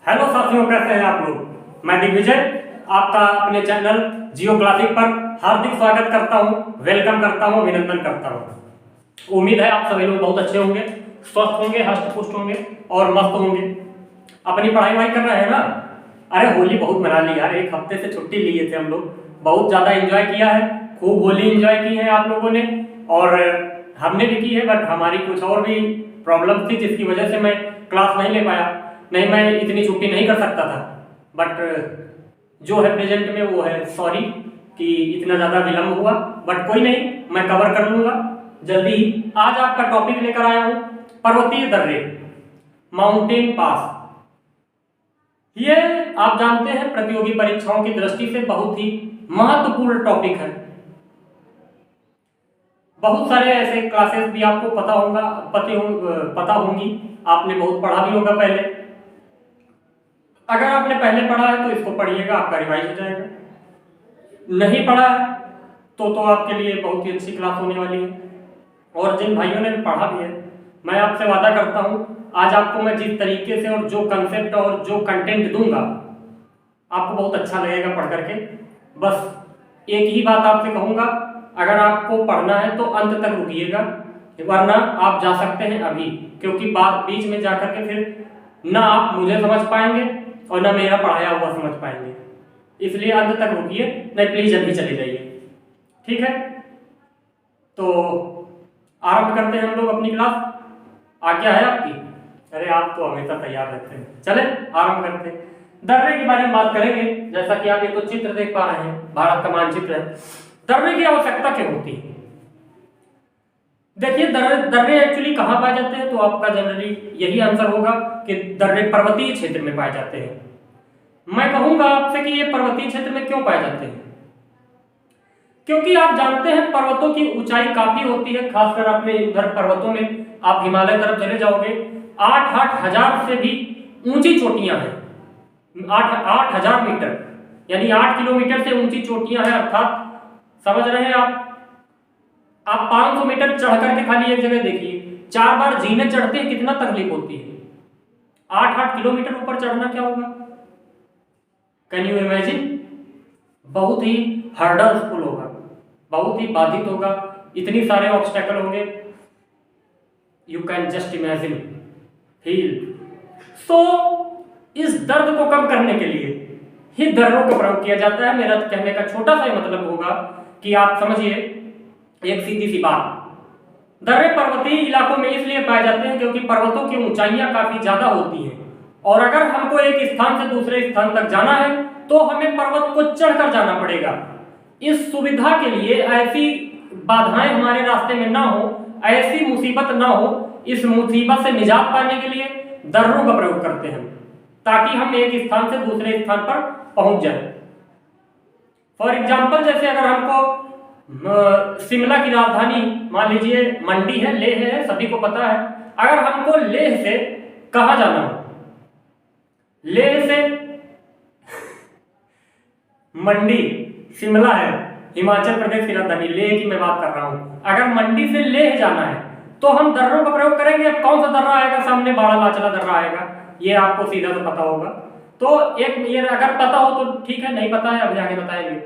Hello साथियों, कैसे हैं आप लोग। मैं दिग्विजय आपका अपने चैनल जियो क्लासिक पर हार्दिक स्वागत करता हूं, वेलकम करता हूं, अभिनंदन करता हूं। उम्मीद है आप सभी लोग बहुत अच्छे होंगे, स्वस्थ होंगे, हष्ट पुष्ट होंगे और मस्त होंगे। अपनी पढ़ाई वढ़ाई कर रहे हैं ना। अरे होली बहुत मना ली यार, एक हफ्ते से छुट्टी लिए थे हम लोग, बहुत ज़्यादा एंजॉय किया है, खूब होली एंजॉय की है आप लोगों ने और हमने भी की है। बट हमारी कुछ और भी प्रॉब्लम थी जिसकी वजह से मैं क्लास नहीं ले पाया। नहीं, मैं इतनी छुट्टी नहीं कर सकता था। बट जो है प्रेजेंट में वो है सॉरी कि इतना ज़्यादा विलम्ब हुआ, बट कोई नहीं, मैं कवर कर लूँगा जल्दी ही। आज आपका टॉपिक लेकर आया हूँ पर्वतीय दर्रे, माउंटेन पास। ये आप जानते हैं प्रतियोगी परीक्षाओं की दृष्टि से बहुत ही महत्वपूर्ण टॉपिक है। बहुत सारे ऐसे क्लासेस भी आपको पता होंगी, आपने बहुत पढ़ा भी होगा पहले। अगर आपने पहले पढ़ा है तो इसको पढ़िएगा, आपका रिवाइज हो जाएगा। नहीं पढ़ा है तो आपके लिए बहुत ही अच्छी क्लास होने वाली है। और जिन भाइयों ने पढ़ा भी है, मैं आपसे वादा करता हूं आज आपको मैं जिस तरीके से और जो कंसेप्ट और जो कंटेंट दूंगा आपको बहुत अच्छा लगेगा पढ़ करके। बस एक ही बात आपसे कहूंगा, अगर आपको पढ़ना है तो अंत तक रुकिएगा, वरना आप जा सकते हैं अभी, क्योंकि बात बीच में जाकर के फिर ना आप मुझे समझ पाएंगे और ना मेरा पढ़ाया हुआ समझ पाएंगे। इसलिए अंत तक रुकिए, नहीं प्लीज अभी चले जाइए, ठीक है। तो आरंभ करते हैं हम लोग अपनी क्लास। आज्ञा है आपकी? अरे आप तो हमेशा तैयार रहते हैं। चले आरंभ करते हैं। दर्रे के बारे में बात करेंगे। जैसा कि आप ये तो चित्र देख पा रहे हैं, भारत का मानचित्र है। दर्रे की आवश्यकता क्यों होती है? देखिए, दर्रे एक्चुअली कहाँ पाए जाते हैं, तो आपका जनरली यही आंसर होगा कि दर्रे पर्वतीय क्षेत्र में पाए जाते हैं। मैं कहूंगा आपसे कि ये पर्वतीय क्षेत्र में क्यों पाए जाते हैं, क्योंकि आप जानते हैं पर्वतों की ऊंचाई काफी होती है। खासकर अपने इधर पर्वतों में आप हिमालय तरफ चले जाओगे, 8-8 हजार से भी ऊंची चोटियां हैं। 8-8 हजार मीटर यानी 8 किलोमीटर से ऊंची चोटियां हैं। अर्थात समझ रहे हैं आप 500 मीटर चढ़ करके खाली एक जगह देखिए, 4 बार जीने चढ़ते हैं, कितना तकलीफ होती है। 8-8 किलोमीटर ऊपर चढ़ना क्या होगा, कैन यू इमेजिन? बहुत ही हर्डलफुल होगा, बहुत ही बाधित होगा, इतनी सारे ऑब्स्टेकल होंगे, you can just imagine, feel. So इस दर्द को कम करने के लिए ही दर्रों का प्रयोग किया जाता है। मेरा कहने का छोटा सा मतलब होगा कि आप समझिए एक सीधी सी बात, दर्रे पर्वतीय इलाकों में इसलिए पाए जाते हैं क्योंकि पर्वतों की ऊंचाइयां काफी ज्यादा होती हैं और अगर हमको एक स्थान से दूसरे स्थान तक जाना है तो हमें पर्वत को चढ़कर जाना पड़ेगा। इस सुविधा के लिए ऐसी बाधाएं हमारे रास्ते में ना हो, ऐसी मुसीबत ना हो, इस मुसीबत से निजात पाने के लिए दर्रों का प्रयोग करते हैं ताकि हम एक स्थान से दूसरे स्थान पर पहुंच जाए। फॉर एग्जाम्पल, जैसे अगर हमको शिमला की राजधानी मान लीजिए मंडी है, लेह है, सभी को पता है। अगर हमको लेह से कहां जाना हो, लेह से मंडी, शिमला है हिमाचल प्रदेश की राजधानी, लेह की मैं बात कर रहा हूं। अगर मंडी से लेह जाना है तो हम दर्रों का प्रयोग करेंगे। अब कौन सा दर्रा आएगा सामने? बाड़ा लाचला दर्रा आएगा, ये आपको सीधा तो पता होगा। तो एक ये अगर पता हो तो ठीक है, नहीं पता है अभी आगे बताएंगे।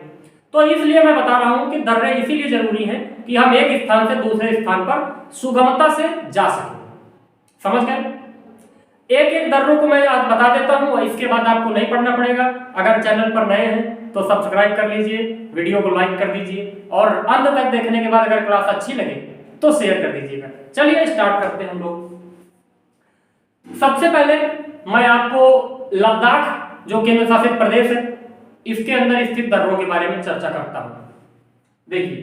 तो इसलिए मैं बता रहा हूं कि दर्रे इसीलिए जरूरी है कि हम एक स्थान से दूसरे स्थान पर सुगमता से जा सकें। समझ गए? एक एक दर्रों को मैं आज बता देता हूं, इसके बाद आपको नहीं पढ़ना पड़ेगा। अगर चैनल पर नए हैं तो सब्सक्राइब कर लीजिए, वीडियो को लाइक कर दीजिए और अंत तक देखने के बाद अगर क्लास अच्छी लगे तो शेयर कर दीजिएगा। चलिए स्टार्ट करते हैं हम लोग। सबसे पहले मैं आपको लद्दाख जो केंद्र शासित प्रदेश है इसके अंदर स्थित दर्रों के बारे में चर्चा करता हूं। देखिए,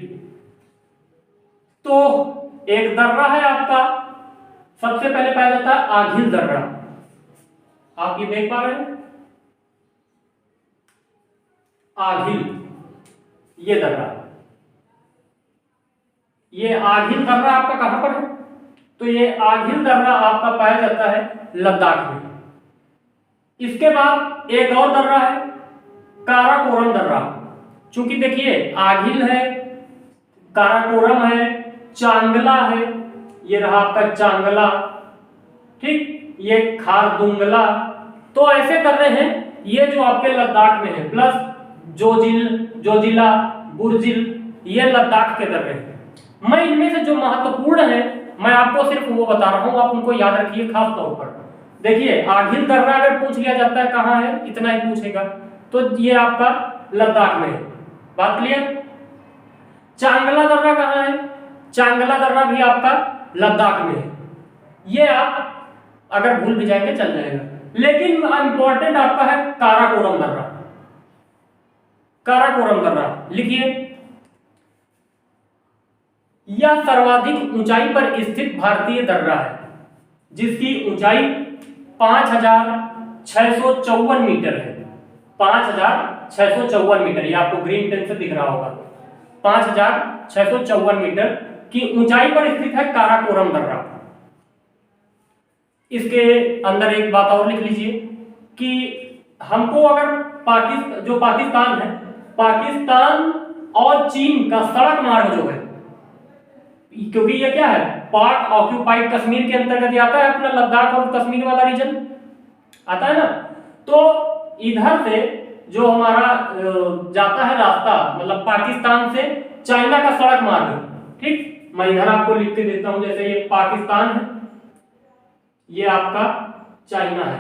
तो एक दर्रा है आपका, सबसे पहले पाया जाता है आघिल दर्रा। आप ये देख पा रहे हैं, आघिल, ये दर्रा, ये आघिल दर्रा आपका कहां पर है? तो ये आघिल दर्रा आपका पाया जाता है लद्दाख में। इसके बाद एक और दर्रा है काराकोरम दर्रा। चूंकि देखिए आघिल है, काराकोरम है, चांगला है, ये रहा आपका चांगला, ठीक, ये खारदुंगला, तो ऐसे कर रहे हैं, ये जो आपके लद्दाख में है, प्लस जोजिला, बुर्जिल, ये लद्दाख के दर्रे हैं। मैं इनमें से जो महत्वपूर्ण है मैं आपको सिर्फ वो बता रहा हूं, आप उनको याद रखिए खास तौर पर। देखिए आगिल दर्रा अगर पूछ लिया जाता है कहाँ है, इतना ही पूछेगा, तो ये आपका लद्दाख में है। बात क्लियर। चांगला दर्रा कहाँ है, चांगला दर्रा भी आपका लद्दाख में है। ये आप अगर भूल भी जाएंगे चल जाएगा, लेकिन इंपॉर्टेंट आपका है काराकोरम दर्रा। काराकोरम दर्रा लिखिए, यह सर्वाधिक ऊंचाई पर स्थित भारतीय दर्रा है, जिसकी ऊंचाई 5654 मीटर है। 5654 मीटर, ये आपको ग्रीन पेन से दिख रहा होगा। 5654 मीटर की ऊंचाई पर स्थित है काराकोरम दर्रा। इसके अंदर एक बात और लिख लीजिए कि हमको अगर पाकिस्तान है, पाकिस्तान और चीन का सड़क मार्ग जो है, क्योंकि ये क्या है, पाक ऑक्यूपाइड कश्मीर के अंतर्गत आता है अपना लद्दाख और कश्मीर वाला रीजन आता है ना, तो इधर से जो हमारा जाता है रास्ता, मतलब पाकिस्तान से चाइना का सड़क मार्ग, ठीक। मैं इधर आपको लिख के देता हूं, जैसे ये पाकिस्तान है, ये आपका चाइना है।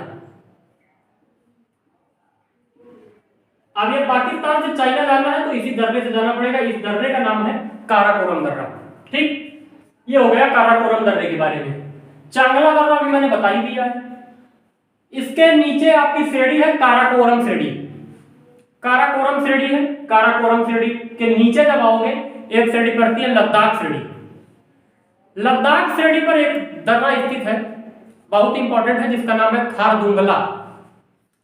अब ये पाकिस्तान से चाइना जाना है तो इसी दर्रे से जाना पड़ेगा। इस दर्रे का नाम है काराकोरम दर्रा, ठीक। ये हो गया काराकोरम दर्रे के बारे में। चांगला दर्रा भी मैंने बता ही दिया है। इसके नीचे आपकी श्रेणी है काराकोरम श्रेणी। काराकोरम श्रेणी है, काराकोरम श्रेणी के नीचे जब आओगे एक श्रेणी पड़ती है लद्दाख श्रेणी। लद्दाख श्रेणी पर एक दर्रा स्थित है, बहुत इंपॉर्टेंट है, जिसका नाम है खारदुंगला।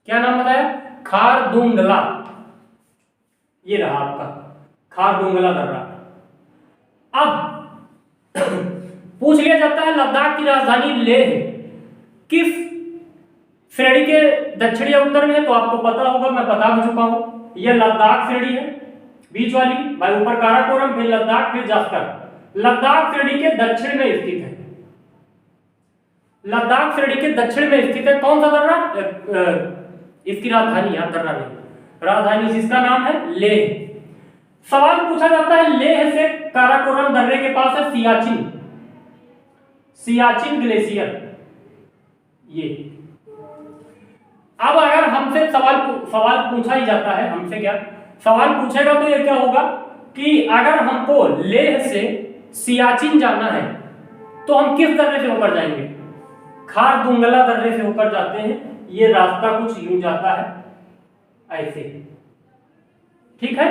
क्या नाम बताया, खारदुंगला। ये रहा आपका खारदुंगला दर्रा। अब पूछ लिया जाता है लद्दाख की राजधानी लेह किस श्रेणी के दक्षिण या उत्तर में है, तो आपको पता होगा, मैं बता भी चुका हूं, यह लद्दाख श्रेणी है बीच वाली, भाई ऊपर काराकोरम, फिर लद्दाख, फिर जास्कर। लद्दाख श्रेणी के दक्षिण में स्थित है। लद्दाख श्रेणी के दक्षिण में स्थित है कौन सा दर्रा, इसकी राजधानी, यार दर्रा नहीं, राजधानी जिसका नाम है लेह। सवाल पूछा जाता है लेह से काराकोरम दर्रे के पास है सियाचिन, सियाचिन ग्लेशियर। ये अब अगर हमसे सवाल पूछा ही जाता है, हमसे क्या सवाल पूछेगा, तो ये क्या होगा कि अगर हमको लेह से सियाचिन जाना है तो हम किस दर्रे से होकर जाएंगे, खारदुंगला दर्रे से होकर जाते हैं। ये रास्ता कुछ यूं जाता है ऐसे, ठीक है।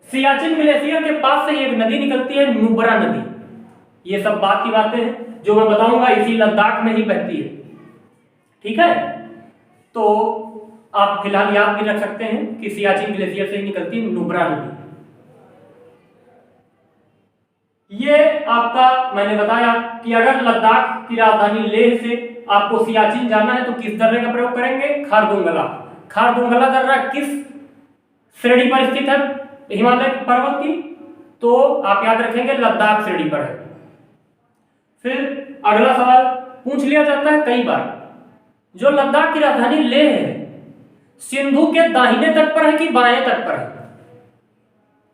सियाचिन ग्लेशियर के पास से एक नदी निकलती है, नुब्रा नदी। ये सब बात की बातें हैं जो मैं बताऊंगा, इसी लद्दाख में ही बहती है, ठीक है। तो आप फिलहाल याद भी रख सकते हैं कि सियाचिन ग्लेशियर से ही निकलती है नुब्रा नदी। ये आपका मैंने बताया कि अगर लद्दाख की राजधानी लेह से आपको सियाचिन जाना है तो किस दर्रे का प्रयोग करेंगे, खारदुंगला। खारदुंगला दर्रा किस श्रेणी पर स्थित है, हिमालय पर्वत की, तो आप याद रखेंगे लद्दाख श्रेणी पर है। फिर अगला सवाल पूछ लिया जाता है कई बार, जो लद्दाख की राजधानी लेह है, सिंधु के दाहिने तट पर है कि बाएं तट पर है।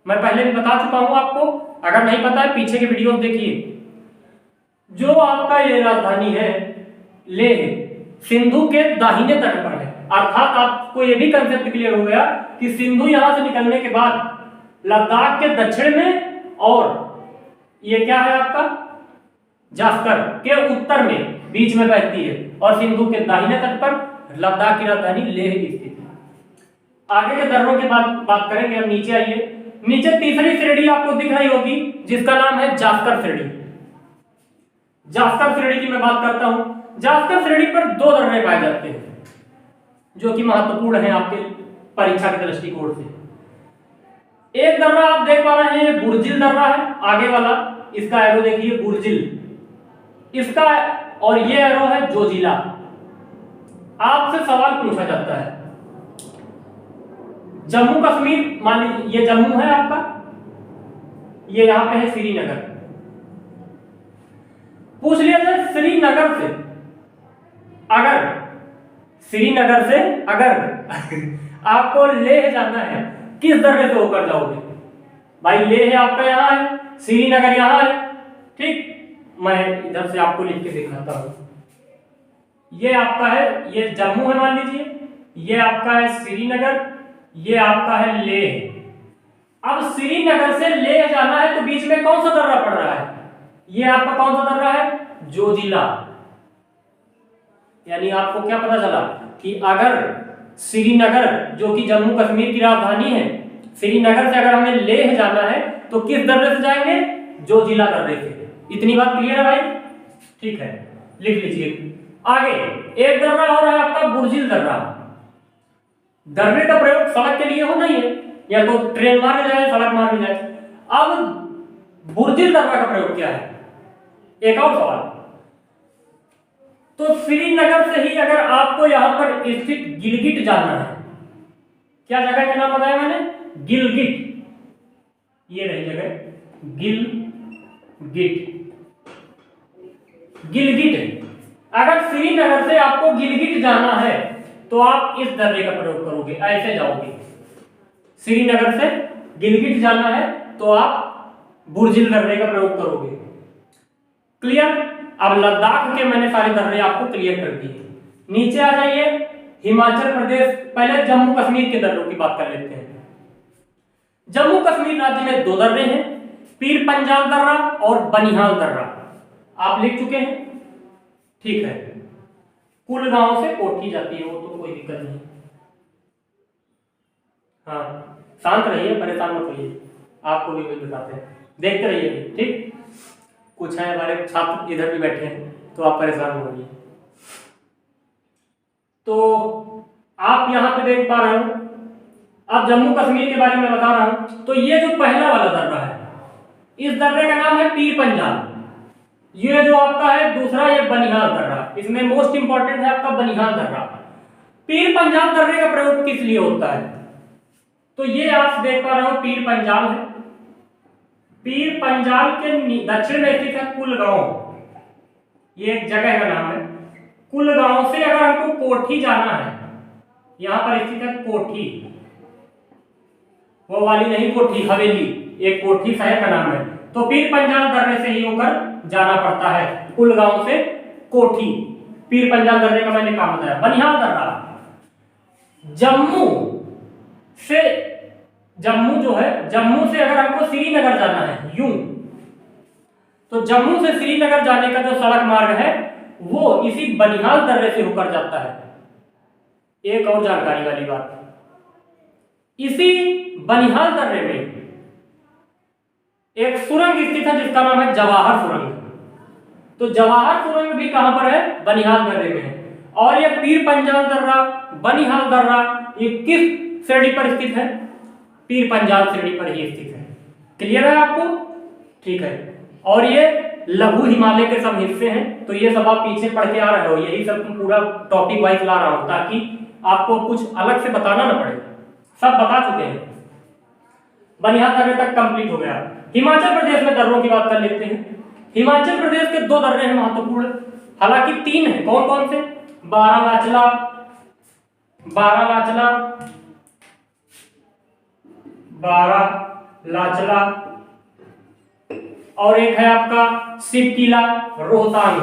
मैं पहले भी बता चुका हूं आपको, अगर नहीं पता है पीछे के वीडियो देखिए। जो आपका ये राजधानी है लेह, सिंधु के दाहिने तट पर है, अर्थात आपको ये भी कंसेप्ट क्लियर हो गया कि सिंधु यहां से निकलने के बाद लद्दाख के दक्षिण में, और ये क्या है आपका जास्कर के उत्तर में बीच में बहती है, और सिंधु के दाहिने तट पर लद्दाख की राजधानी लेह स्थित है। आगे के दर्रों की बात करेंगे। अब नीचे आइए, नीचे तीसरी श्रेणी आपको दिख रही होगी जिसका नाम है जास्कर श्रेणी। जास्कर श्रेणी की मैं बात करता हूं। जास्कर श्रेणी पर दो दर्रे पाए जाते हैं जो कि महत्वपूर्ण है आपके परीक्षा के दृष्टिकोण से। एक दर्रा आप देख पा रहे हैं, बुर्जिल दर्रा है आगे वाला, इसका एरो देखिए बुर्जिल, इसका, और ये एरो है जोजिला। आपसे सवाल पूछा जाता है जम्मू कश्मीर, मान लीजिए ये जम्मू है आपका, ये यहां पे है श्रीनगर। पूछ लिया जाए श्रीनगर से अगर श्रीनगर से अगर आपको लेह जाना है, किस दर्रे से होकर जाओगे? भाई लेह आपका यहाँ है, श्रीनगर यहाँ है, ठीक। मैं इधर से आपको लिख के दिखाता हूँ। ये आपका है, ये जम्मू है मान लीजिए, ये आपका है श्रीनगर, ये आपका है लेह। अब श्रीनगर से लेह जाना है तो बीच में कौन सा दर्रा पड़ रहा है? ये आपका कौन सा दर्रा है? जोजिला। यानी आपको क्या पता चला कि अगर श्रीनगर जो कि जम्मू कश्मीर की राजधानी है, श्रीनगर से अगर हमें लेह जाना है तो किस दर्रे से जाएंगे? जोजिला दर्रे से। इतनी बात क्लियर है भाई? ठीक है, लिख लीजिए। आगे एक दर्रा और है आपका बुर्जिल दर्रा। दर्रे का प्रयोग सड़क के लिए हो नहीं है, या तो ट्रेन मारने जाए, सड़क मारने जाए। अब बुर्जिल दर्रा का प्रयोग क्या है? एक और सवाल। तो श्रीनगर से ही अगर आपको यहां पर स्थित गिलगिट जाना है, क्या जगह का नाम बताया मैंने? गिलगिट। ये रही जगह गिलगिट। गिलगिट, अगर श्रीनगर से आपको गिलगिट जाना है तो आप इस दर्रे का प्रयोग करोगे, ऐसे जाओगे। श्रीनगर से गिलगिट जाना है तो आप बुर्जिल दर्रे का प्रयोग करोगे। क्लियर? अब लद्दाख के मैंने सारे दर्रे आपको क्लियर कर दिए। नीचे आ जाइए, हिमाचल प्रदेश। पहले जम्मू कश्मीर के दर्रों की बात कर लेते हैं। जम्मू कश्मीर राज्य में दो दर्रे हैं, पीर पंजाल दर्रा और बनिहाल दर्रा। आप लिख चुके हैं, ठीक है। कुलगांव से कोठी जाती है, वो तो कोई दिक्कत नहीं। हाँ, शांत रहिए, परेशान मत होइए, आपको भी वही बताते हैं, देखते रहिए, ठीक। कुछ है हमारे छात्र इधर भी बैठे हैं तो आप परेशान हो रही। तो आप यहां पे देख पा रहे हो, अब जम्मू कश्मीर के बारे में बता रहा हूं। तो ये जो पहला वाला दर्रा है, इस दर्रे का नाम है पीर पंजाल। ये जो आपका है दूसरा, ये बनिहाल दर्रा। इसमें मोस्ट इंपॉर्टेंट है आपका बनिहाल दर्रा। पीर पंजाल दर्रे का प्रयोग किस लिए होता है? तो ये आप देख पा रहे हो, पीर पंजाल है। पीर पंजाल के दक्षिण में स्थित है कुलगांव। ये एक जगह का नाम है। कुलगांव से अगर हमको कोठी जाना है, यहां पर स्थित है कोठी, वो वाली नहीं कोठी, हवेली, एक कोठी शहर का नाम है। तो पीर पंजाल दर्रे से ही होकर जाना पड़ता है, कुलगांव से कोठी। पीर पंजाल दर्रे का मैंने काम बताया। बनिहाल दर्रा जम्मू जो है, जम्मू से अगर हमको श्रीनगर जाना है यूं, तो जम्मू से श्रीनगर जाने का जो सड़क मार्ग है वो इसी बनिहाल दर्रे से होकर जाता है। एक और जानकारी वाली बात, इसी बनिहाल दर्रे में एक सुरंग स्थित है जिसका नाम है जवाहर सुरंग। तो जवाहर सुरंग भी कहां पर है? बनिहाल दर्रे में है। और ये पीर पंजाल दर्रा, बनिहाल दर्रा, ये किस श्रेणी पर स्थित है? पीर पंजाल श्रेणी पर ही स्थित है। क्लियर है आपको? ठीक है। और ये लघु हिमालय के सब हिस्से हैं, तो ये सब आप पीछे पढ़ के आ रहे हो, यही सब पूरा टॉपिक वाइज ला रहा हूं ताकि आपको कुछ अलग से बताना ना पड़े, सब बता चुके हैं। बनिहाल दर्रे तक कंप्लीट हो गया। हिमाचल प्रदेश में दर्रों की बात कर लेते हैं। हिमाचल प्रदेश के दो दर्रे हैं महत्वपूर्ण, हालांकि तीन हैं। कौन कौन से? बारालाचला, और एक है आपका शिवकिला रोहतांग।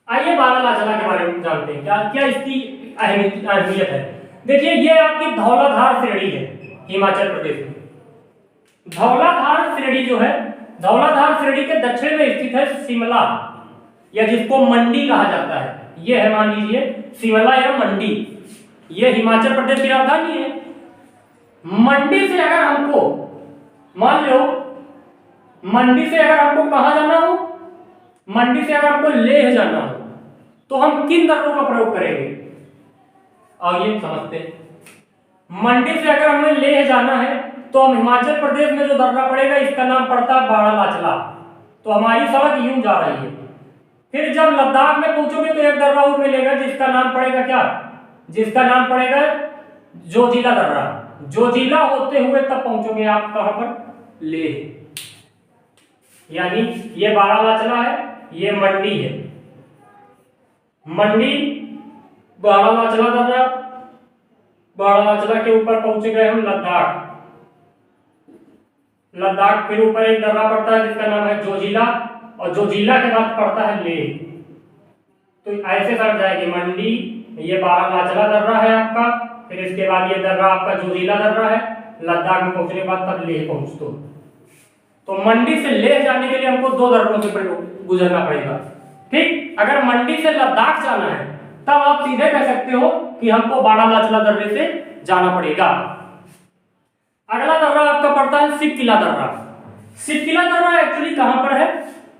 आइए बारालाचला के बारे में जानते हैं, क्या क्या इसकी अहमियत है। देखिए, ये आपकी धौलाधार श्रेणी है हिमाचल प्रदेश में। धौलाधार श्रेणी जो है, धौलाधार श्रेणी के दक्षिण में स्थित है शिमला, या जिसको मंडी कहा जाता है। ये है, मान लीजिए, शिमला या मंडी, ये हिमाचल प्रदेश की राजधानी है। मंडी से अगर हमको, मान लो, मंडी से अगर हमको कहां जाना हो, मंडी से अगर हमको लेह जाना हो, तो हम किन दर्रों का प्रयोग करेंगे? आइए समझते हैं। मंडी से अगर हमें लेह जाना है तो हम हिमाचल प्रदेश में जो दर्रा पड़ेगा इसका नाम पड़ता है बारालाचला। तो हमारी सड़क यूं जा रही है। फिर जब लद्दाख में पहुंचोगे तो एक दर्रा और मिलेगा जिसका नाम पड़ेगा क्या? जिसका नाम पड़ेगा जोजिला दर्रा। जोजिला होते हुए तब पहुंचोगे आप कहां पर? लेह। यानी ये बारालाचला है, ये मंडी है। मंडी, बारालाचला दर्रा, बारालाचला के ऊपर पहुंच गए हम लद्दाख। लद्दाख के ऊपर एक दर्रा पड़ता है जिसका नाम है जोजिला, और जोजिला के बाद पड़ता है लेह। तो ऐसे सर जाएगी मंडी, ये बारालाचला दर्रा है आपका, फिर इसके बाद ये दर्रा आपका जोजिला दर्रा है, लद्दाख में पहुंचने के बाद तब लेह पहुंच दो। तो मंडी से लेह जाने के लिए हमको 2 दर्रों से गुजरना पड़ेगा। ठीक, अगर मंडी से लद्दाख जाना है तब आप सीधे कह सकते हो कि हमको बारालाचला दर्रे से जाना पड़ेगा। अगला दर्रा आपका पड़ता है सिपकिला दर्रा। सिपकिला दर्रा एक्चुअली कहां पर है?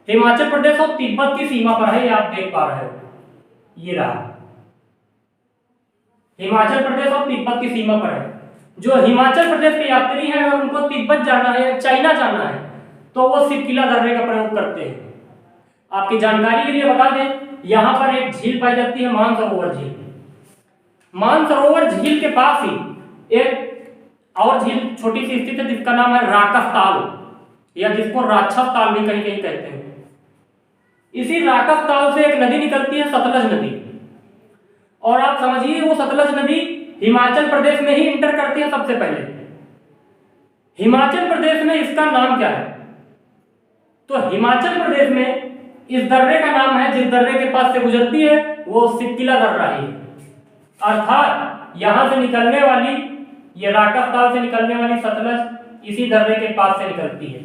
हिमाचल प्रदेश और तिब्बत की सीमा पर है, ये आप देख पा रहे हो, ये रहा हिमाचल प्रदेश और तिब्बत की सीमा पर है। जो हिमाचल प्रदेश के यात्री हैं अगर उनको तिब्बत जाना है या चाइना जाना है तो वो सिपकिला दर्रे का प्रयोग करते हैं। आपकी जानकारी के लिए बता दें, यहां पर एक झील पाई जाती है, मानसरोवर झील। मानसरोवर झील के पास ही एक और झील छोटी सी स्थित है जिसका नाम है राकस ताल, या जिसको राक्षस ताल भी कहीं कहीं कहते हैं। इसी राकस ताल से एक नदी निकलती है, सतलज नदी, और आप समझिए वो सतलज नदी हिमाचल प्रदेश में ही इंटर करती है सबसे पहले। हिमाचल प्रदेश में इसका नाम क्या है? तो हिमाचल प्रदेश में इस दर्रे का नाम है, जिस दर्रे के पास से गुजरती है वो सिपकिला दर्रा है। अर्थात यहां से निकलने वाली, ये राकस ताल से निकलने वाली सतलज इसी दर्रे के पास से निकलती है,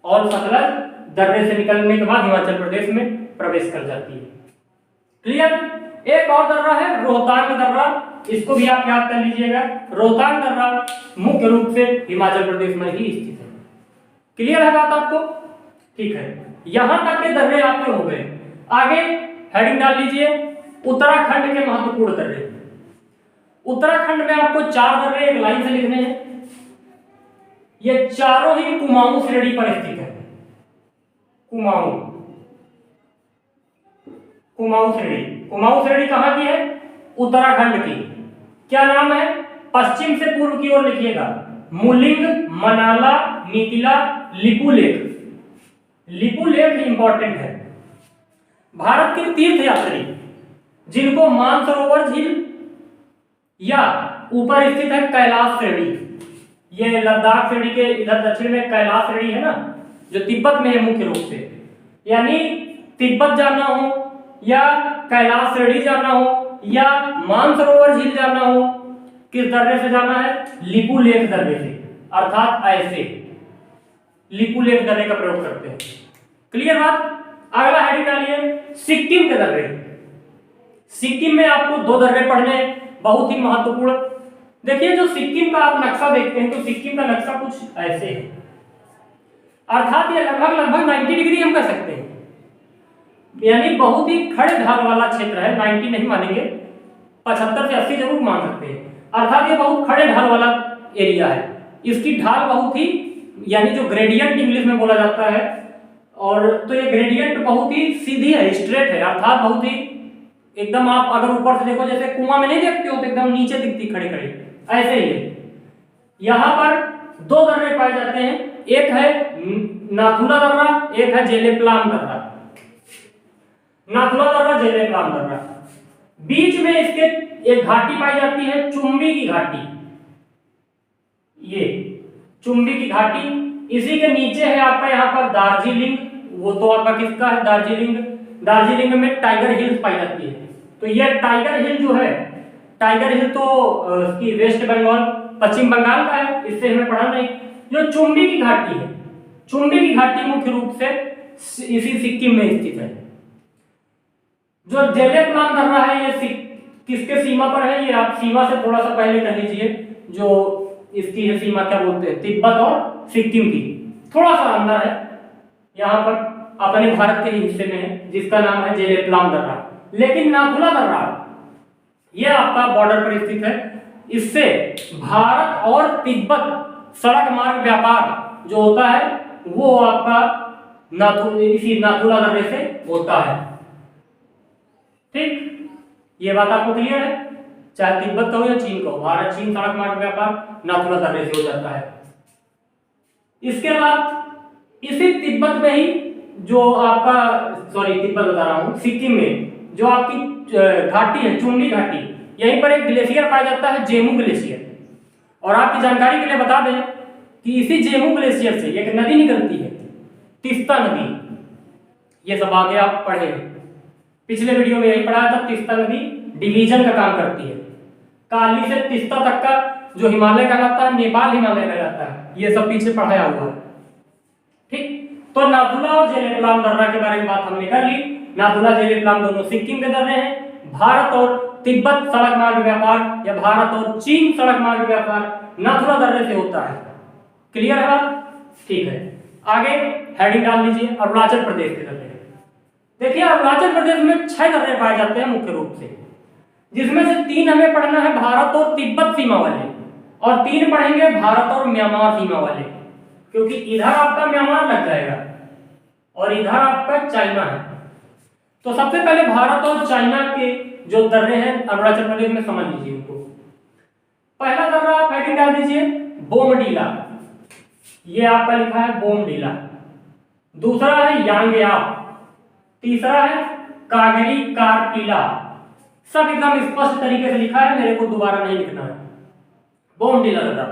और सतलज दर्रे से निकलने के बाद हिमाचल प्रदेश में प्रवेश कर जाती है। क्लियर? एक और दर्रा है रोहतांग दर्रा, इसको भी आप याद कर लीजिएगा। रोहतांग दर्रा मुख्य रूप से हिमाचल प्रदेश में ही स्थित है। क्लियर है बात आपको? ठीक है, यहां तक के दर्रे आपके हो गए। आगे हेडिंग डाल लीजिए, उत्तराखंड के महत्वपूर्ण दर्रे। उत्तराखंड में आपको 4 दर्रे एक लाइन से लिखने हैं। ये चारों ही कुमाऊं श्रेणी पर स्थित है। कुमाऊं, कुमाऊं श्रेणी, कुमाऊं श्रेणी कहां की है? उत्तराखंड की। क्या नाम है? पश्चिम से पूर्व की ओर लिखिएगा, मुलिंग, मनाला, नीतिला, लिपुलेख। लिपुलेख इंपॉर्टेंट है। भारत के तीर्थ यात्री जिनको मानसरोवर झील या ऊपर स्थित है कैलाश श्रेणी, ये लद्दाख श्रेणी के इधर दक्षिण में कैलाश श्रेणी है ना, जो तिब्बत में है मुख्य रूप से, यानी तिब्बत जाना हो या कैलाश श्रेणी जाना हो या मानसरोवर झील जाना हो, किस दर्रे से जाना है? लिपुलेख दर्रे से। अर्थात ऐसे लिपुलेख दर्रे का प्रयोग करते हैं। क्लियर बात? अगला हेडिंग डालिए, सिक्किम के दर्रे। सिक्किम में आपको 2 दर्रे पढ़ने बहुत ही महत्वपूर्ण। देखिए, जो सिक्किम का आप नक्शा देखते हैं तो सिक्किम का नक्शा कुछ ऐसे है। अर्थात ये लगभग 90 डिग्री हम कह सकते हैं, यानी बहुत ही खड़े ढाल वाला क्षेत्र है। 90 नहीं मानेंगे, 75 से 80 जरूर मान सकते हैं। अर्थात ये बहुत खड़े ढाल वाला एरिया है। इसकी ढाल बहुत ही, यानी जो ग्रेडियंट इंग्लिश में बोला जाता है, और तो ये ग्रेडियंट बहुत ही सीधी है, स्ट्रेट है। अर्थात बहुत ही एकदम, आप अगर ऊपर से देखो जैसे कुआं में नहीं देखते हो तो एकदम नीचे दिखती खड़े खड़े, ऐसे ही है। यहाँ पर 2 दर्रे पाए जाते हैं, एक है नाथुला दर्रा, एक है जेलेप्लाम दर्रा। नाथुला दर्रा, जेलेप्लाम दर्रा। बीच में इसके एक घाटी पाई जाती है, चुम्बी की घाटी। ये चुम्बी की घाटी, इसी के नीचे है आपका यहाँ पर दार्जिलिंग। वो तो आपका किसका है? दार्जिलिंग। दार्जिलिंग में टाइगर हिल्स पाई जाती है। तो ये टाइगर हिल जो है, टाइगर हिल तो इसकी वेस्ट बंगाल, पश्चिम बंगाल का है, इससे हमें पढ़ा नहीं। जो चुम्बी की घाटी है, चुम्बी की घाटी मुख्य रूप से इसी सिक्किम में स्थित है। जो जेलेप्लाम दर्रा है, ये किसके सीमा पर है? ये आप सीमा से थोड़ा सा पहले कह लीजिए, जो इसकी है सीमा, क्या बोलते हैं, तिब्बत और सिक्किम की थोड़ा सा अंदर है। यहाँ पर अपने भारत के हिस्से में है, जिसका नाम है जेलेप्लाम दर्रा। लेकिन नाथुला दर्रा यह आपका बॉर्डर पर स्थित है। इससे भारत और तिब्बत सड़क मार्ग व्यापार जो होता है वो आपका इसी नाथुला दर्रे से होता है। ठीक, ये बात आपको क्लियर है? चाहे तिब्बत का हो या चीन का हो, भारत चीन सड़क मार्ग व्यापार नाथुला दर्रे से हो जाता है। इसके बाद इसी तिब्बत में ही जो आपका, सॉरी तिब्बत बता रहा हूँ, सिक्किम में जो आपकी घाटी है, चुंगी घाटी, यहीं पर एक ग्लेशियर पाया जाता है, जेमू ग्लेशियर। और आपकी जानकारी के लिए बता दें कि इसी जेमू ग्लेशियर से एक नदी निकलती है, तीस्ता नदी। ये सब आगे आप पढ़े, पिछले वीडियो में यही पढ़ाया था। तीस्ता नदी डिवीजन का काम करती है। काली से तीस्ता तक का जो हिमालय कहलाता है, नेपाल हिमालय कहलाता है, ये सब पीछे पढ़ाया हुआ है। ठीक, तो नाथुला और जेलेपलाम दर्रा के बारे में बात हमने कर ली। नाथुला जेलेपलाम दोनों सिक्किम के दर्रे हैं। भारत और तिब्बत सड़क मार्ग व्यापार या भारत और चीन सड़क मार्ग व्यापार नाथुला दर्रे से होता है। क्लियर है बात? ठीक है, आगे हेडिंग डाल लीजिए, अरुणाचल प्रदेश के दर्रे। देखिए, अरुणाचल प्रदेश में 6 दर्रे पाए जाते हैं मुख्य रूप से, जिसमें से 3 हमें पढ़ना है भारत और तिब्बत सीमा वाले, और 3 पढ़ेंगे भारत और म्यांमार सीमा वाले, क्योंकि इधर आपका म्यांमार लग जाएगा और इधर आपका चाइना है। तो सबसे पहले भारत और चाइना के जो दर्रे हैं अरुणाचल प्रदेश में, समझ लीजिए उनको। पहला दर्रा आप हेडिंग डाल दीजिए बोमडीला, ये आपका लिखा है बोमडीला। दूसरा है यांगयाप, तीसरा है कागरी कारपीला। सब एकदम स्पष्ट तरीके से लिखा है, मेरे को दोबारा नहीं लिखना है। बोमडीला दर्रा,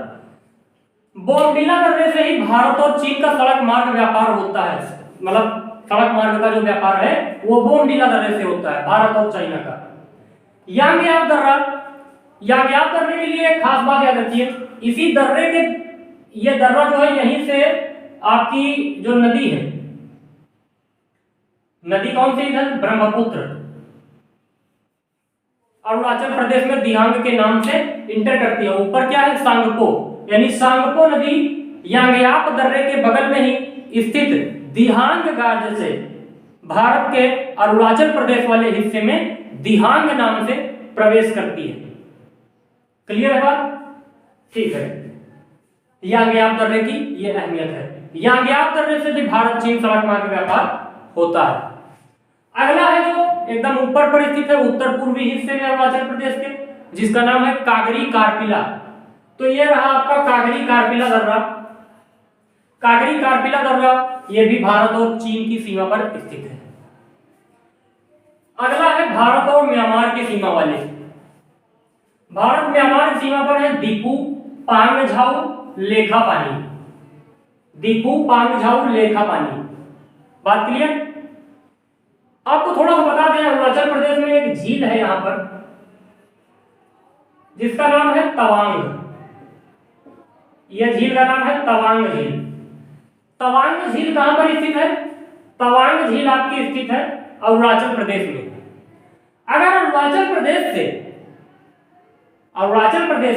बोमडीला दर्रे से ही भारत और चीन का सड़क मार्ग व्यापार होता है। मतलब सड़क मार्ग का जो व्यापार है वो बोमडीला दर्रे से होता है, भारत और चाइना का। यांगयाप दर्रा, यांगयाप दर्रे के लिए एक खास बात याद रखिए, इसी दर्रे के, ये दर्रा जो है यहीं से आपकी जो नदी है, नदी कौन सी इधर, ब्रह्मपुत्र, अरुणाचल प्रदेश में दिहांग के नाम से इंटर करती है। ऊपर क्या है, सांगपो, यानी सांगपो नदी यांगयाप दर्रे के बगल में ही स्थित दिहांग गार्ज से भारत के अरुणाचल प्रदेश वाले हिस्से में दिहांग नाम से प्रवेश करती है। क्लियर है बात? ठीक है, यांगयाप दर्रे की ये अहमियत है। यांगयाप दर्रे से भी भारत चीन सड़क मार्ग व्यापार होता है। अगला है जो एकदम ऊपर पर स्थित है, उत्तर पूर्वी हिस्से में अरुणाचल प्रदेश के, जिसका नाम है कागरी कारपीला। तो ये रहा आपका कागरी कारपीला दर्रा। कागरी कारपीला दर्रा ये भी भारत और चीन की सीमा पर स्थित है। अगला है भारत और म्यांमार की सीमा वाले। भारत म्यांमार की सीमा पर है दीपू पांगझाऊ लेखापानी, दीपू पांगझाऊ लेखापानी। बात क्लियर? आपको थोड़ा सा बता दें, अरुणाचल प्रदेश में एक झील है यहां पर, जिसका नाम है तवांग। यह झील का नाम है तवांग झील। तवांग झील कहां पर स्थित है? तवांग झील आपकी स्थित है अरुणाचल प्रदेश में। अगर अरुणाचल प्रदेश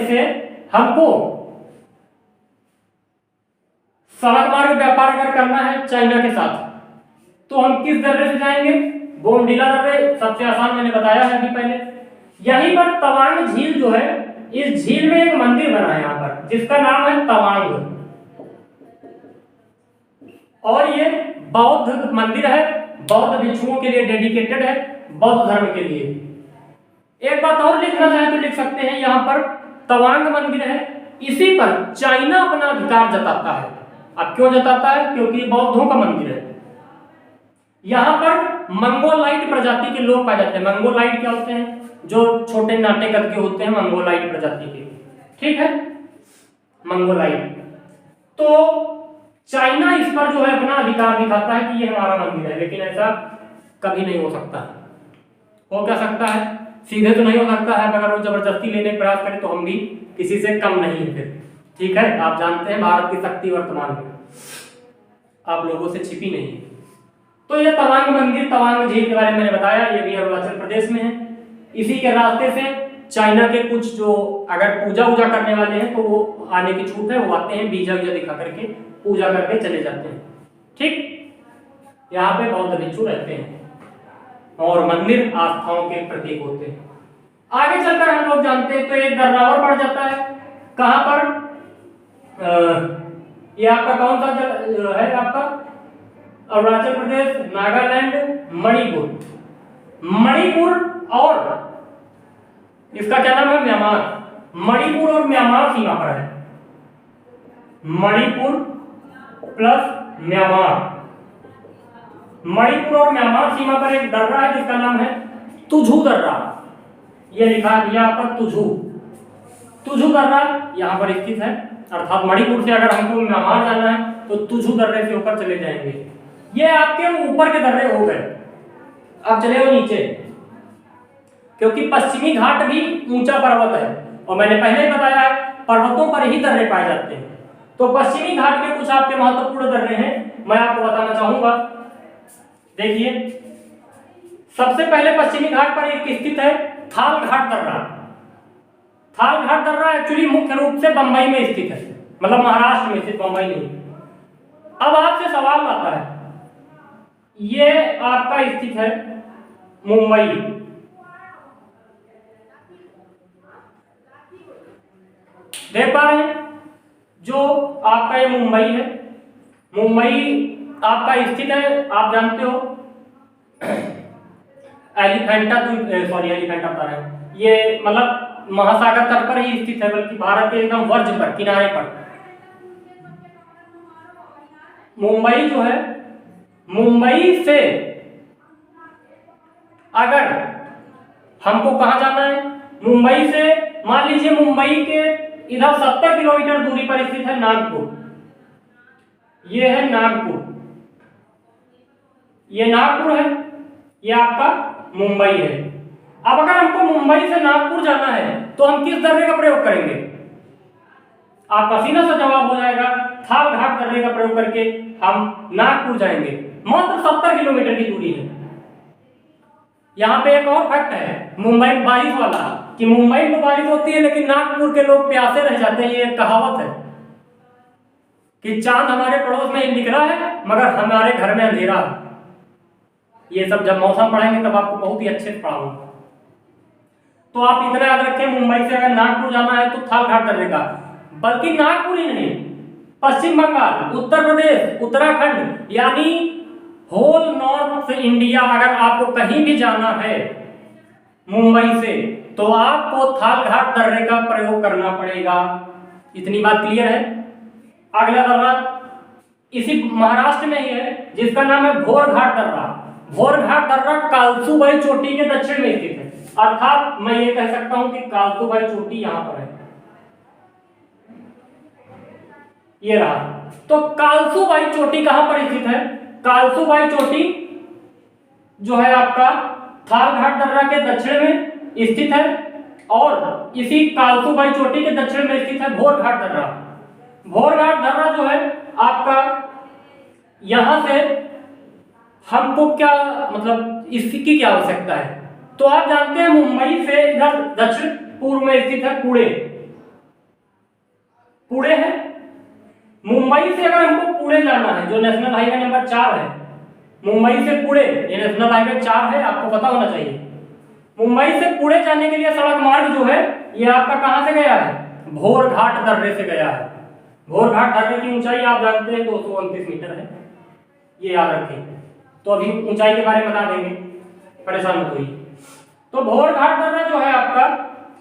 से हमको सड़क मार्ग व्यापार अगर करना है चाइना के साथ, तो हम किस दर्रे से जाएंगे? बोमडीला दर्रे, सबसे आसान मैंने बताया है अभी पहले। यहीं पर तवांग झील जो है, इस झील में एक मंदिर बना है यहाँ पर, जिसका नाम है तवांग, और ये बौद्ध मंदिर है, बौद्ध भिक्षुओं के लिए डेडिकेटेड है, बौद्ध धर्म के लिए। एक बात और लिखना चाहे तो लिख सकते हैं, यहाँ पर तवांग मंदिर है, इसी पर चाइना अपना अधिकार जताता है। अब क्यों जताता है? क्योंकि बौद्धों का मंदिर है। यहाँ पर मंगोलाइट प्रजाति के लोग पाए जाते हैं। मंगोलाइट क्या होते हैं? जो छोटे नाटे कद के होते हैं, मंगोलाइट प्रजाति के। ठीक है, मंगोलाइट। तो चाइना इस पर जो है अपना अधिकार दिखाता है कि ये हमारा मंदिर है, लेकिन ऐसा कभी नहीं हो सकता। हो क्या सकता है? सीधे तो नहीं हो सकता है, अगर वो जबरदस्ती लेने का प्रयास करें तो हम भी किसी से कम नहीं है फिर। ठीक है, आप जानते हैं भारत की शक्ति वर्तमान में आप लोगों से छिपी नहीं है। तो ये तवांग मंदिर, तवांग झील के बारे में मैंने बताया, ये भी अरुणाचल प्रदेश में है। इसी के रास्ते से चाइना के कुछ जो अगर पूजा वूजा करने वाले हैं तो वो आने की छूट है, वो आते हैं, वीजा वीजा दिखा करके पूजा करके चले जाते हैं। ठीक, यहाँ पे बौद्ध भिक्षु रहते हैं और मंदिर आस्थाओं के प्रतीक होते हैं। आगे चलकर हम लोग जानते हैं तो एक दर्रा और पड़ जाता है। कहां पर? ये आपका कौन सा है? आपका अरुणाचल प्रदेश, नागालैंड, मणिपुर। मणिपुर और इसका क्या नाम है? म्यांमार। मणिपुर और म्यांमार सीमा पर है। Manipur plus Myanmar. मणिपुर और म्यांमार सीमा पर एक दर्रा है जिसका नाम है तुझू दर्रा। ये लिखा है यहाँ पर तुझू। तुझू दर्रा यहाँ पर स्थित है, अर्थात मणिपुर से अगर हमको म्यांमार जाना है तो तुझू दर्रे से होकर चले जाएंगे। ये आपके ऊपर के दर्रे हो गए। अब चले हो नीचे, क्योंकि पश्चिमी घाट भी ऊंचा पर्वत है और मैंने पहले ही बताया है पर्वतों पर ही दर्रे पाए जाते हैं। तो पश्चिमी घाट के कुछ आपके महत्वपूर्ण दर्रे हैं, मैं आपको बताना चाहूंगा। देखिए, सबसे पहले पश्चिमी घाट पर एक स्थित है थाल घाट दर्रा। थाल घाट दर्रा एक्चुअली मुख्य रूप से बंबई में स्थित है, मतलब महाराष्ट्र में स्थित, बंबई नहीं। अब आपसे सवाल आता है, ये आपका स्थित है मुंबई, देख पा रहे हैं, जो आपका ये मुंबई है। मुंबई आपका स्थित है, आप जानते हो एलिफेंटा बता रहे हैं, ये मतलब महासागर तट पर ही स्थित है, बल्कि भारत के एकदम वर्ज पर, किनारे पर। मुंबई जो है, मुंबई से अगर हमको कहां जाना है, मुंबई से मान लीजिए मुंबई के इधर 70 किलोमीटर दूरी पर स्थित है नागपुर। ये है नागपुर, ये नागपुर है, ये आपका मुंबई है। अब अगर हमको मुंबई से नागपुर जाना है तो हम किस दर्रे का प्रयोग करेंगे? आपका सीधा सा जवाब हो जाएगा थाल घाट दर्रे का प्रयोग करके हम नागपुर जाएंगे। मात्र 70 किलोमीटर की दूरी है। यहाँ पे एक और फैक्ट है मुंबई में बारिश वाला, कि मुंबई में बारिश होती है लेकिन नागपुर के लोग प्यासे रह जाते हैं। ये एक कहावत है कि चांद हमारे पड़ोस में निकला है मगर हमारे घर में अंधेरा। ये सब जब मौसम पढ़ेंगे तब आपको बहुत ही अच्छे से पढ़ाऊंगा। तो आप इतना याद रखें, मुंबई से अगर नागपुर जाना है तो थाल घाट दर्रे का, बल्कि नागपुर ही नहीं, पश्चिम बंगाल, उत्तर प्रदेश, उत्तराखंड, यानी होल नॉर्थ इंडिया अगर आपको कहीं भी जाना है मुंबई से तो आपको थाल घाट दर्रे का प्रयोग करना पड़ेगा। इतनी बात क्लियर है। अगला दर्रा इसी महाराष्ट्र में ही है जिसका नाम है भोर घाट दर्रा। भोर घाट दर्रा कालसूबाई चोटी के दक्षिण में स्थित है, अर्थात मैं ये कह सकता हूं कि कालसूबाई चोटी यहां पर है, ये रहा। तो कालसूबाई चोटी कहां पर स्थित है? कालसूबाई चोटी जो है आपका थाल घाट दर्रा के दक्षिण में स्थित है और इसी कालसूबाई चोटी के दक्षिण में स्थित है भोर घाट दर्रा। भोर घाट दर्रा जो है आपका, यहां से हमको क्या मतलब इसकी क्या आवश्यकता है? तो आप जानते हैं मुंबई से इधर दक्षिण पूर्व में स्थित है पुणे। पुणे है, मुंबई से अगर हमको पुणे जाना है, जो नेशनल हाईवे नंबर 4 है, मुंबई से पुणे, ये नेशनल हाईवे 4 है, आपको पता होना चाहिए। मुंबई से पुणे जाने के लिए सड़क मार्ग जो है ये आपका कहां से गया है? भोर घाट दर्रे से गया है। भोर घाट दर्रे की ऊंचाई आप जानते हैं 229 मीटर है, ये याद रखें। तो अभी ऊंचाई के बारे में बता देंगे, परेशान मत होइए। तो भोर घाट दर्रा जो है आपका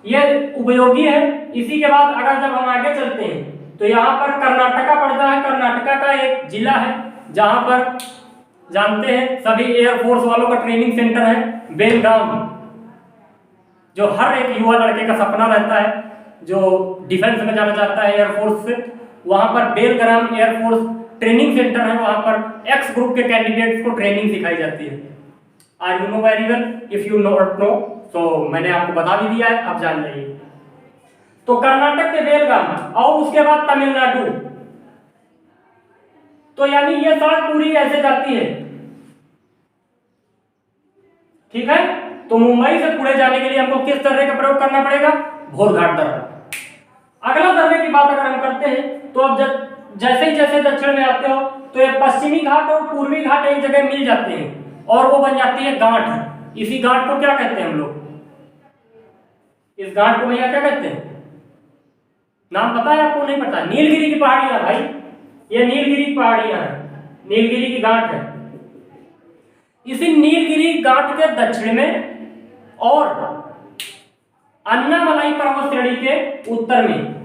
ये उपयोगी है। इसी के बाद अगर जब हम आगे चलते हैं तो यहाँ पर कर्नाटका पड़ता है। कर्नाटका का एक जिला है जहां पर जानते हैं सभी एयरफोर्स वालों का ट्रेनिंग सेंटर है बेलगाम, जो हर एक युवा लड़के का सपना रहता है जो डिफेंस में जाना चाहता है एयरफोर्स से। वहां पर बेलगाम एयरफोर्स ट्रेनिंग सेंटर है, वहां पर एक्स ग्रुप के कैंडिडेट्स को ट्रेनिंग सिखाई जाती है। I you know very well, if you not know तो मैंने आपको बता भी दिया है, आप जान जाइए। तो कर्नाटक के बेलगाम और उसके बाद तमिलनाडु, तो यानी ये सड़क पूरी ऐसे जाती है, ठीक है। तो मुंबई से पुणे जाने के लिए हमको किस दर्रे का प्रयोग करना पड़ेगा? भोर घाट दर्रा। अगला दर्रे की बात अगर हम करते हैं तो अब जैसे ही जैसे दक्षिण में आते हो तो ये पश्चिमी घाट और पूर्वी घाट एक जगह मिल जाते हैं और वो बन जाती है गांठ। इसी गांठ को क्या कहते हैं हम लोग? इस गांठ को भैया क्या कहते हैं? नाम पता है आपको? नहीं पता? नीलगिरी की पहाड़ियां भाई, ये नीलगिरी की पहाड़ियां हैं, नीलगिरी की गांठ है। इसी नीलगिरी गांठ के दक्षिण में और अन्नामलाई पर्वत श्रेणी के उत्तर में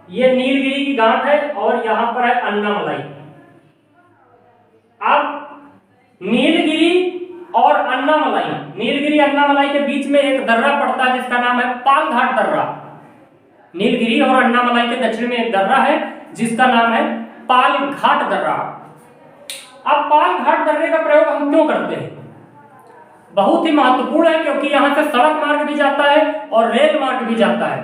ये नीलगिरी की गांठ है और यहां पर है अन्नामलाई। अब नीलगिरी और अन्नामलाई, नीलगिरी अन्नामलाई के बीच में एक दर्रा पड़ता है जिसका नाम है पालघाट दर्रा। नीलगिरी और अन्नामलाई के दक्षिण में एक दर्रा है जिसका नाम है पालघाट दर्रा। अब पालघाट दर्रे का प्रयोग हम क्यों करते हैं? बहुत ही महत्वपूर्ण है, क्योंकि यहां से सड़क मार्ग भी जाता है और रेल मार्ग भी जाता है।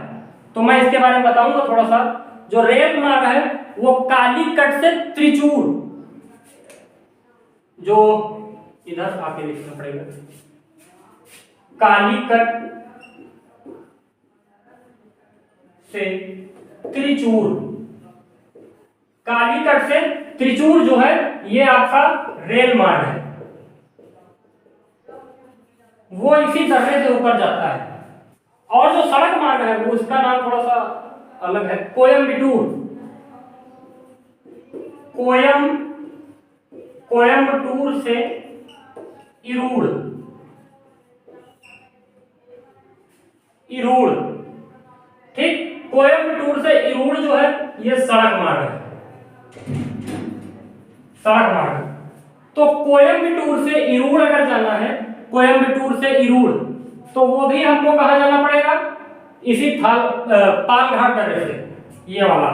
तो मैं इसके बारे में बताऊंगा थोड़ा सा। जो रेल मार्ग है वो कालीकट से त्रिचूर, जो इधर आके लिखना पड़ेगा, कालीकट से त्रिचूर, कालीकट से त्रिचूर जो है ये आपका रेल मार्ग है, वो इसी दर्रे से ऊपर जाता है। और जो सड़क मार्ग है वो उसका नाम थोड़ा सा अलग है, कोयम्बटूर, कोयम्बटूर से इरूड़, ठीक, कोयम्बटूर से इरूड़ जो है ये सड़क मार्ग है, सड़क मार्ग। तो कोयम्बटूर से इरूड़ अगर जाना है, कोयम्बटूर से इरूड़, तो वो भी हमको कहाँ जाना पड़ेगा? इसी पालघाट दर्रे से, ये वाला।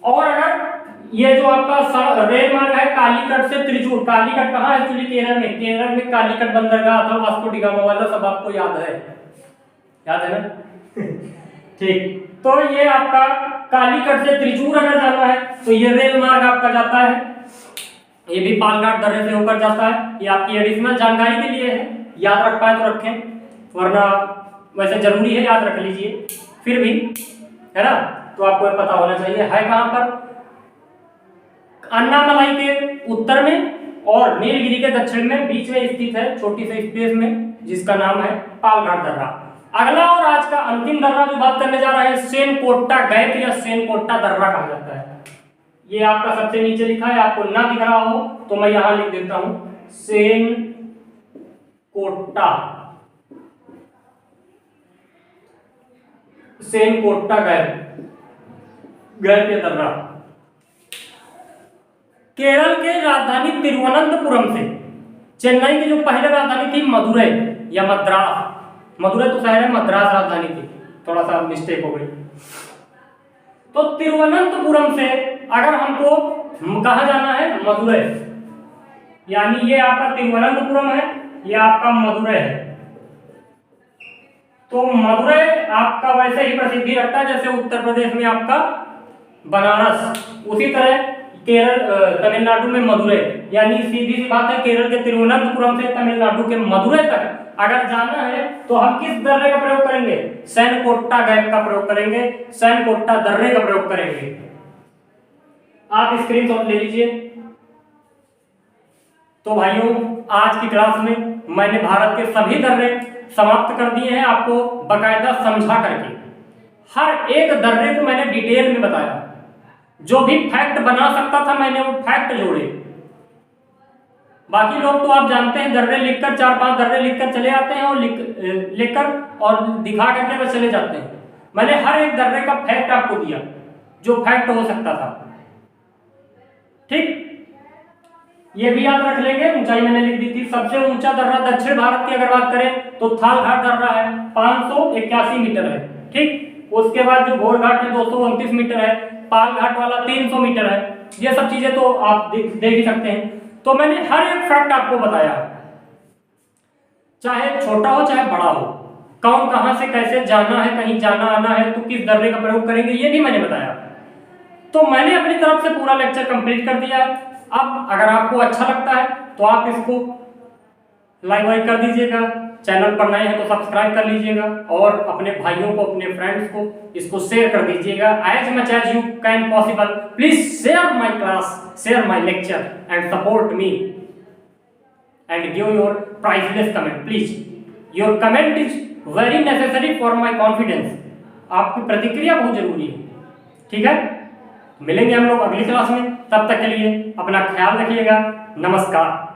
और अगर ये जो आपका रेल मार्ग है कालीकट से त्रिचूर, कालीकट कहाँ है? एक्चुअली केरल में, केरल में कालीकट बंदरगाह था, वास्को डी गामा वाला सब आपको याद है ना? ठीक, तो ये आपका कालीकट से त्रिचूर अगर जाना है तो ये रेल मार्ग आपका जाता है, ये भी पालघाट दर्रे से होकर जाता है। ये आपकी एडिशनल जानकारी के लिए है, याद रख पाए तो रखें, वरना वैसे जरूरी है याद रख लीजिए, फिर भी है ना, तो आपको पता होना चाहिए। है कहां पर? अन्नामलाई के उत्तर में और नीलगिरी के दक्षिण में, बीच में स्थित है छोटी सी स्पेस में, जिसका नाम है पालघाट दर्रा। अगला और आज का अंतिम दर्रा जो बात करने जा रहा है, सेनकोट्टा गैप या सेनकोट्टा दर्रा कहा जाता है। ये आपका सबसे नीचे लिखा है, आपको ना दिख रहा हो तो मैं यहां लिख देता हूं, सेनकोट्टा गैप या दर्रा। केरल के राजधानी तिरुवनंतपुरम से चेन्नई की जो पहले राजधानी थी मदुरै या मद्रास, मदुरै तो शहर है, मद्रास राजधानी थी, थोड़ा सा मिस्टेक हो गई। तो तिरुवनंतपुरम से अगर हमको कहा जाना है मदुरै, यानी ये आपका तिरुवनंतपुरम है, ये आपका मदुरै है। तो मदुरै आपका वैसे ही प्रसिद्धि रखता है जैसे उत्तर प्रदेश में आपका बनारस, उसी तरह केरल तमिलनाडु में मदुरै, यानी सीधी सी बात है, केरल के तिरुवनंतपुरम से तमिलनाडु के मदुरै तक अगर जाना है तो हम किस दर्रे का प्रयोग करेंगे? सेनकोट्टा गैप का प्रयोग करेंगे, सेनकोट्टा दर्रे का प्रयोग करेंगे। आप स्क्रीनशॉट ले लीजिए। तो भाइयों, आज की क्लास में मैंने भारत के सभी दर्रे समाप्त कर दिए हैं, आपको बकायदा समझा करके। हर एक दर्रे को मैंने डिटेल में बताया, जो भी फैक्ट बना सकता था मैंने वो फैक्ट जोड़े। बाकी लोग तो आप जानते हैं, दर्रे लिखकर 4-5 दर्रे लिखकर चले आते हैं और लिखकर और दिखा करके बस चले जाते हैं। मैंने हर एक दर्रे का फैक्ट आपको दिया, जो फैक्ट हो सकता था, ठीक। ये भी याद रख लेंगे, ऊंचाई मैंने लिख दी थी। सबसे ऊंचा दर्रा दक्षिण भारत की अगर बात करें तो थालघाट दर्रा है, 581 मीटर है, ठीक। उसके बाद जो घोड़घाट है 229 मीटर है, पालघाट वाला 300 मीटर है। ये सब चीजें तो आप देख ही सकते हैं। तो मैंने हर एक फैक्ट आपको बताया, चाहे छोटा हो चाहे बड़ा हो, कौन कहां से कैसे जाना है, कहीं जाना आना है तो किस दर्रे का प्रयोग करेंगे, ये भी मैंने बताया। तो मैंने अपनी तरफ से पूरा लेक्चर कंप्लीट कर दिया है। अब अगर आपको अच्छा लगता है तो आप इसको लाइक कर दीजिएगा, चैनल पर नए हैं तो सब्सक्राइब कर लीजिएगा, और अपने भाइयों को, अपने फ्रेंड्स को इसको शेयर कर दीजिएगा। As much as you can possible, please share my class, share my lecture and support me and give your priceless comment please. Your comment is very necessary for my confidence. आपकी प्रतिक्रिया बहुत जरूरी है, ठीक है। मिलेंगे हम लोग अगली क्लास में, तब तक के लिए अपना ख्याल रखिएगा। नमस्कार।